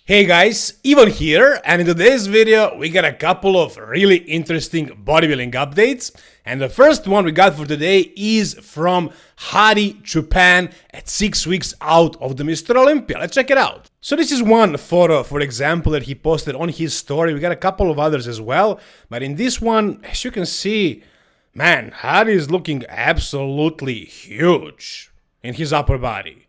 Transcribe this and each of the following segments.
Hey guys, Ivan here, and in today's video we got a couple of really interesting bodybuilding updates. And the first one we got for today is from Hadi Choopan at 6 weeks out of the Mr. Olympia. Let's check it out. So this is one photo, for example, that he posted on his story. We got a couple of others as well, but in this one, as you can see, man, Hadi is looking absolutely huge in his upper body.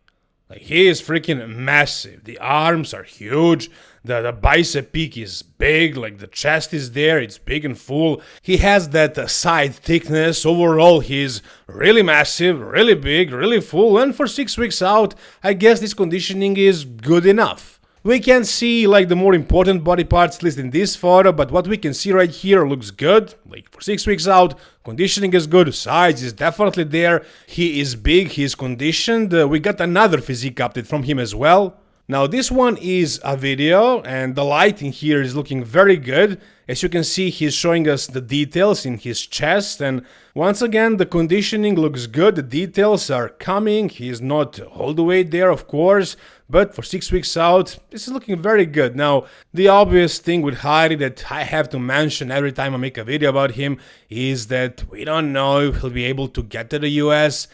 Like, he is freaking massive. The arms are huge. The bicep peak is big. Like, the chest is there. It's big and full. He has that side thickness. Overall, he's really massive, really big, really full. And for 6 weeks out, I guess this conditioning is good enough. We can see like the more important body parts, at least in this photo, but what we can see right here looks good. Like, for 6 weeks out, conditioning is good, size is definitely there, he is big, he is conditioned. We got another physique update from him as well. Now this one is a video and the lighting here is looking very good. As you can see, he's showing us the details in his chest, and once again the conditioning looks good, the details are coming, he's not all the way there of course, but for 6 weeks out, this is looking very good. Now, the obvious thing with Hadi that I have to mention every time I make a video about him is that we don't know if he'll be able to get to the US.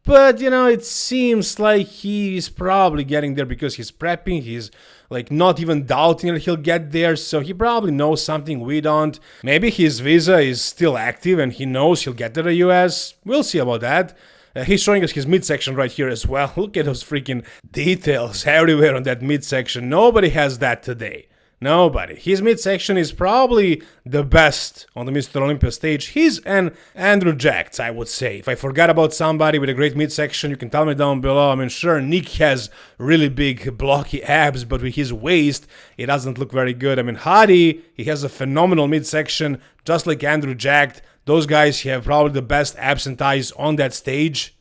But, you know, it seems like he's probably getting there because he's prepping, he's like not even doubting that he'll get there, so he probably knows something we don't. Maybe his visa is still active and he knows he'll get to the US. We'll see about that. He's showing us his midsection right here as well. Look at those freaking details everywhere on that midsection. Nobody has that today. Nobody. His midsection is probably the best on the Mr. Olympia stage. He's an Andrew Jacked, I would say. If I forgot about somebody with a great midsection, you can tell me down below. I mean, sure, Nick has really big blocky abs, but with his waist, it doesn't look very good. I mean, Hadi, he has a phenomenal midsection, just like Andrew Jacked. Those guys have probably the best abs and thighs on that stage.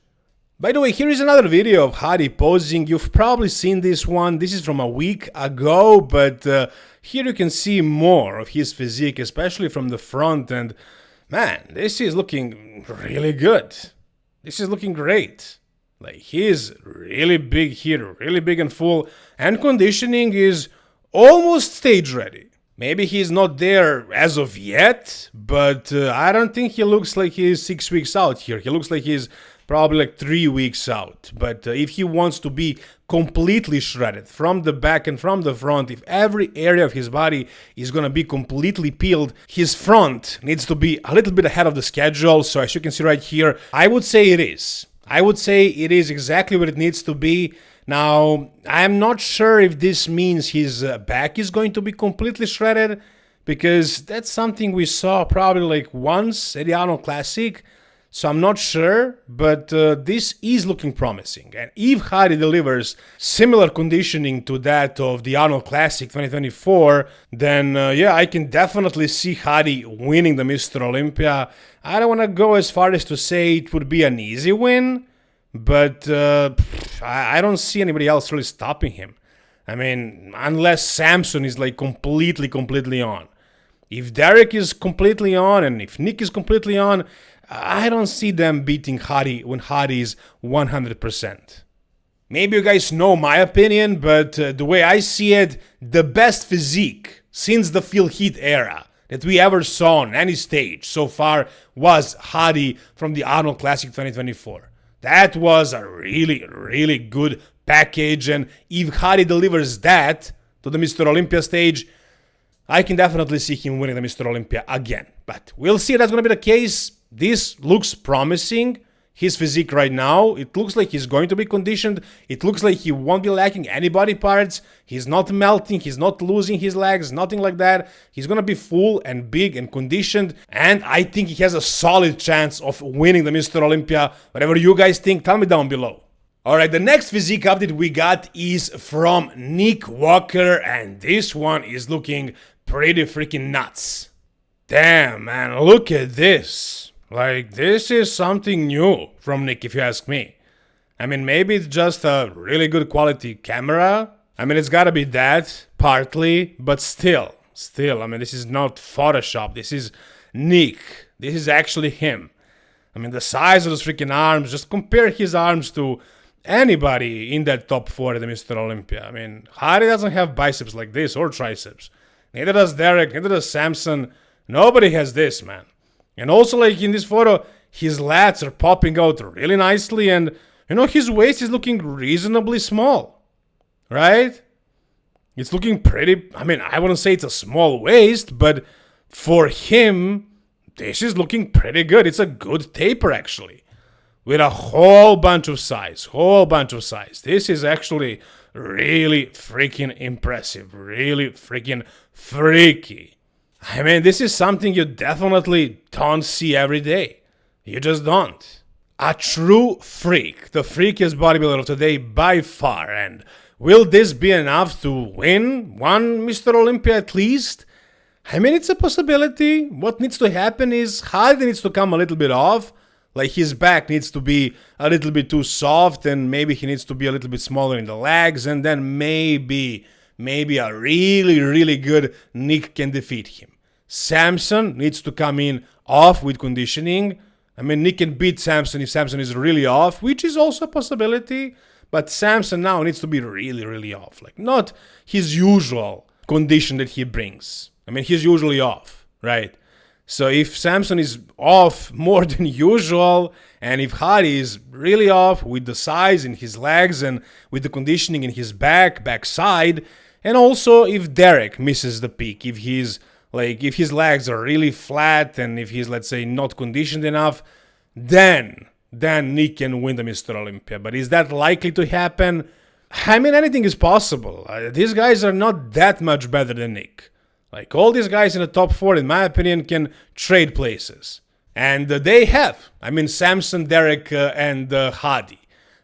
By the way, here is another video of Hadi posing. You've probably seen this one. This is from a week ago, but here you can see more of his physique, especially from the front. And man, this is looking really good. This is looking great. Like, he is really big here, really big and full. And conditioning is almost stage ready. Maybe he's not there as of yet, but I don't think he looks like he's 6 weeks out here. He looks like he's probably like 3 weeks out. But if he wants to be completely shredded from the back and from the front, if every area of his body is gonna be completely peeled, his front needs to be a little bit ahead of the schedule. So as you can see right here, I would say it is. I would say it is exactly what it needs to be. Now, I'm not sure if this means his back is going to be completely shredded, because that's something we saw probably like once at the Arnold Classic. So I'm not sure, but this is looking promising. And if Hadi delivers similar conditioning to that of the Arnold Classic 2024, then yeah, I can definitely see Hadi winning the Mr. Olympia. I don't want to go as far as to say it would be an easy win, but I don't see anybody else really stopping him. I mean, unless Samson is like completely on. If Derek is completely on and if Nick is completely on, I don't see them beating Hadi when Hadi is 100%. Maybe you guys know my opinion, but the way I see it, the best physique since the Phil Heath era that we ever saw on any stage so far was Hadi from the Arnold Classic 2024. That was a really good package, and if Hadi delivers that to the Mr. Olympia stage, I can definitely see him winning the Mr. Olympia again. But we'll see if that's going to be the case. This looks promising. His physique right now, it looks like he's going to be conditioned. It looks like he won't be lacking any body parts. He's not melting. He's not losing his legs. Nothing like that. He's going to be full and big and conditioned. And I think he has a solid chance of winning the Mr. Olympia. Whatever you guys think, tell me down below. Alright, the next physique update we got is from Nick Walker. And this one is looking pretty freaking nuts. Damn, man, look at this. Like, this is something new from Nick, if you ask me. I mean, maybe it's just a really good quality camera. I mean, it's gotta be that, partly, but still, I mean, this is not Photoshop. This is Nick. This is actually him. I mean, the size of those freaking arms, just compare his arms to anybody in that top 4 at the Mr. Olympia. I mean, Hadi doesn't have biceps like this or triceps. Neither does Derek, neither does Samson. Nobody has this, man. And also, like in this photo, his lats are popping out really nicely, and you know, his waist is looking reasonably small, right? It's looking pretty, I mean, I wouldn't say it's a small waist, but for him, this is looking pretty good. It's a good taper, actually, with a whole bunch of size, This is actually really freaking impressive, really freaking freaky. I mean, this is something you definitely don't see every day. You just don't. A true freak, the freakiest bodybuilder of today by far. And will this be enough to win one Mr. Olympia at least? I mean, it's a possibility. What needs to happen is Hadi needs to come a little bit off. Like his back needs to be a little bit too soft, and maybe he needs to be a little bit smaller in the legs, and then maybe a really good Nick can defeat him. Samson needs to come in off with conditioning. I mean, Nick can beat Samson if Samson is really off, which is also a possibility. But Samson now needs to be really off. Like, not his usual condition that he brings. I mean, he's usually off, right? So if Samson is off more than usual, and if Hadi is really off with the size in his legs and with the conditioning in his backside, and also if Derek misses the peak, if his legs are really flat and if he's, let's say, not conditioned enough, then Nick can win the Mr. Olympia. But is that likely to happen? I mean, anything is possible. These guys are not that much better than Nick. Like, all these guys in the top 4, in my opinion, can trade places. And they have. I mean, Samson, Derek, and Hadi.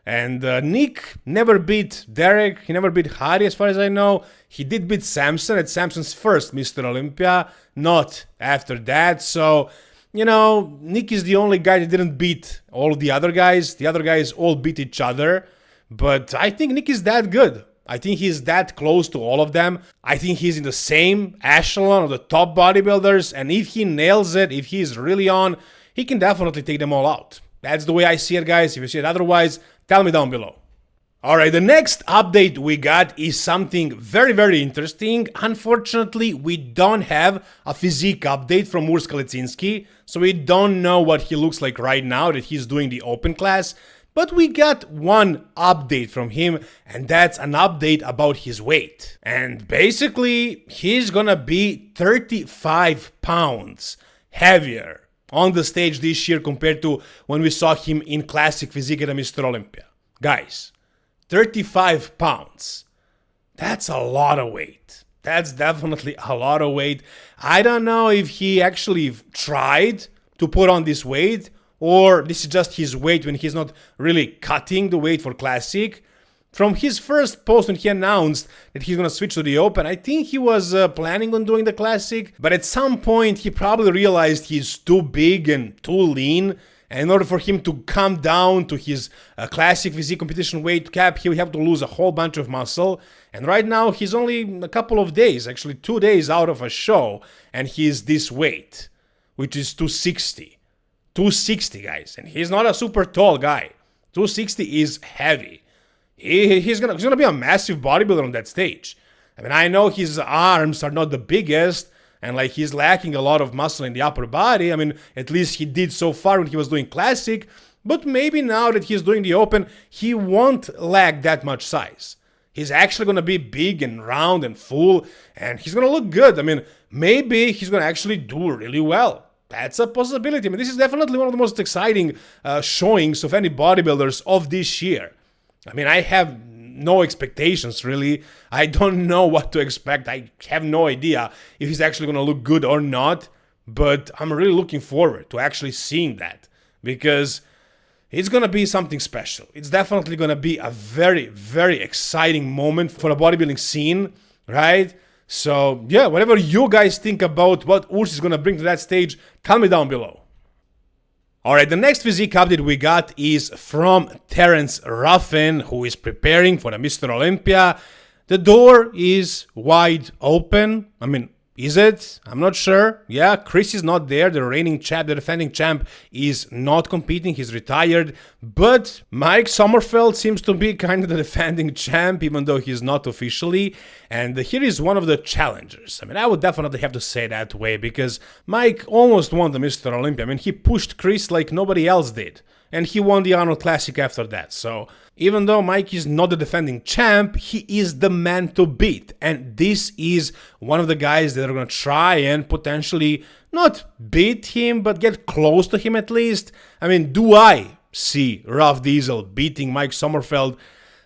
And Nick never beat Derek. He never beat Hadi, as far as I know. He did beat Samson at Samson's first Mr. Olympia, not after that. So, you know, Nick is the only guy that didn't beat all the other guys. The other guys all beat each other. But I think Nick is that good. I think he's that close to all of them. I think he's in the same echelon of the top bodybuilders. And if he nails it, if he's really on, he can definitely take them all out. That's the way I see it, guys. If you see it otherwise, tell me down below. Alright, the next update we got is something very interesting. Unfortunately, we don't have a physique update from Urs Kalecinski, so we don't know what he looks like right now that he's doing the open class. But we got one update from him, and that's an update about his weight. And basically, he's gonna be 35 pounds heavier on the stage this year compared to when we saw him in classic physique at Mr. Olympia. Guys, 35 pounds. That's a lot of weight. That's definitely a lot of weight. I don't know if he actually tried to put on this weight, or this is just his weight when he's not really cutting the weight for classic. From his first post when he announced that he's gonna switch to the open, I think he was planning on doing the classic, but at some point he probably realized he's too big and too lean, and in order for him to come down to his classic physique competition weight cap, he would have to lose a whole bunch of muscle. And right now he's only a couple of days, actually 2 days out of a show, and he's this weight, which is 260. 260, guys, and he's not a super tall guy. 260 is heavy. He's gonna be a massive bodybuilder on that stage. I mean, I know his arms are not the biggest, and like he's lacking a lot of muscle in the upper body. I mean, at least he did so far when he was doing classic. But maybe now that he's doing the open, he won't lack that much size. He's actually gonna be big and round and full, and he's gonna look good. I mean, maybe he's gonna actually do really well. That's a possibility. I mean, this is definitely one of the most exciting showings of any bodybuilders of this year. I mean, I have no expectations, really. I don't know what to expect. I have no idea if he's actually going to look good or not. But I'm really looking forward to actually seeing that, because it's going to be something special. It's definitely going to be a very exciting moment for the bodybuilding scene, right? So, yeah, whatever you guys think about what Urs is going to bring to that stage, tell me down below. Alright, the next physique update we got is from Terence Ruffin, who is preparing for the Mr. Olympia. The door is wide open. I mean, Is it? I'm not sure. Yeah, Chris is not there. The reigning champ, the defending champ, is not competing. He's retired. But Mike Sommerfeld seems to be kind of the defending champ, even though he's not officially. And here is one of the challengers. I mean, I would definitely have to say that way, because Mike almost won the Mr. Olympia. I mean, he pushed Chris like nobody else did. And he won the Arnold Classic after that. So even though Mike is not the defending champ, he is the man to beat. And this is one of the guys that are going to try and potentially not beat him, but get close to him at least. I mean, do I see Ruff Diesel beating Mike Sommerfeld?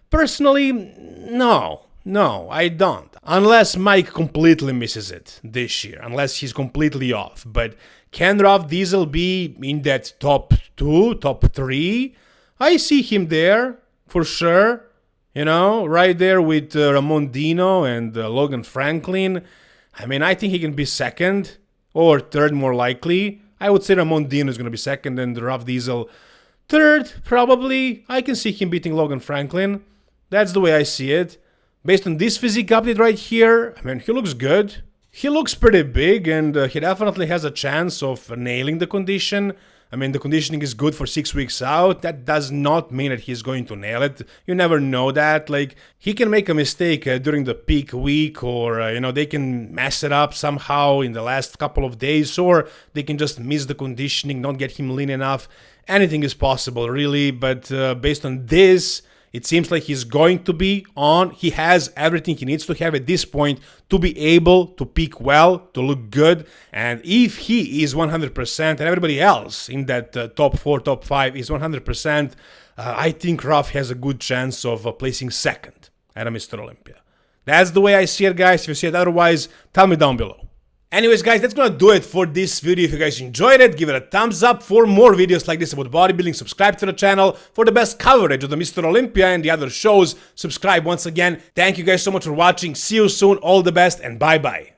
Personally, no. No, I don't. Unless Mike completely misses it this year. Unless he's completely off. But can Ruff Diesel be in that top 2, top 3? I see him there. For sure, you know, right there with Ramon Dino and Logan Franklin. I mean, I think he can be second or third more likely. I would say Ramon Dino is going to be second and Ruff Diesel third, probably. I can see him beating Logan Franklin. That's the way I see it. Based on this physique update right here, I mean, he looks good. He looks pretty big, and he definitely has a chance of nailing the condition. I mean, the conditioning is good for 6 weeks out. That does not mean that he's going to nail it. You never know that. Like, he can make a mistake during the peak week, or, you know, they can mess it up somehow in the last couple of days, or they can just miss the conditioning, not get him lean enough. Anything is possible, really. But based on this, it seems like he's going to be on. He has everything he needs to have at this point to be able to peak well, to look good. And if he is 100% and everybody else in that top 4, top 5 is 100%, I think Ruff has a good chance of placing second at a Mr. Olympia. That's the way I see it, guys. If you see it otherwise, tell me down below. Anyways, guys, that's gonna do it for this video. If you guys enjoyed it, give it a thumbs up. For more videos like this about bodybuilding, subscribe to the channel. For the best coverage of the Mr. Olympia and the other shows, subscribe once again. Thank you guys so much for watching. See you soon. All the best and bye-bye.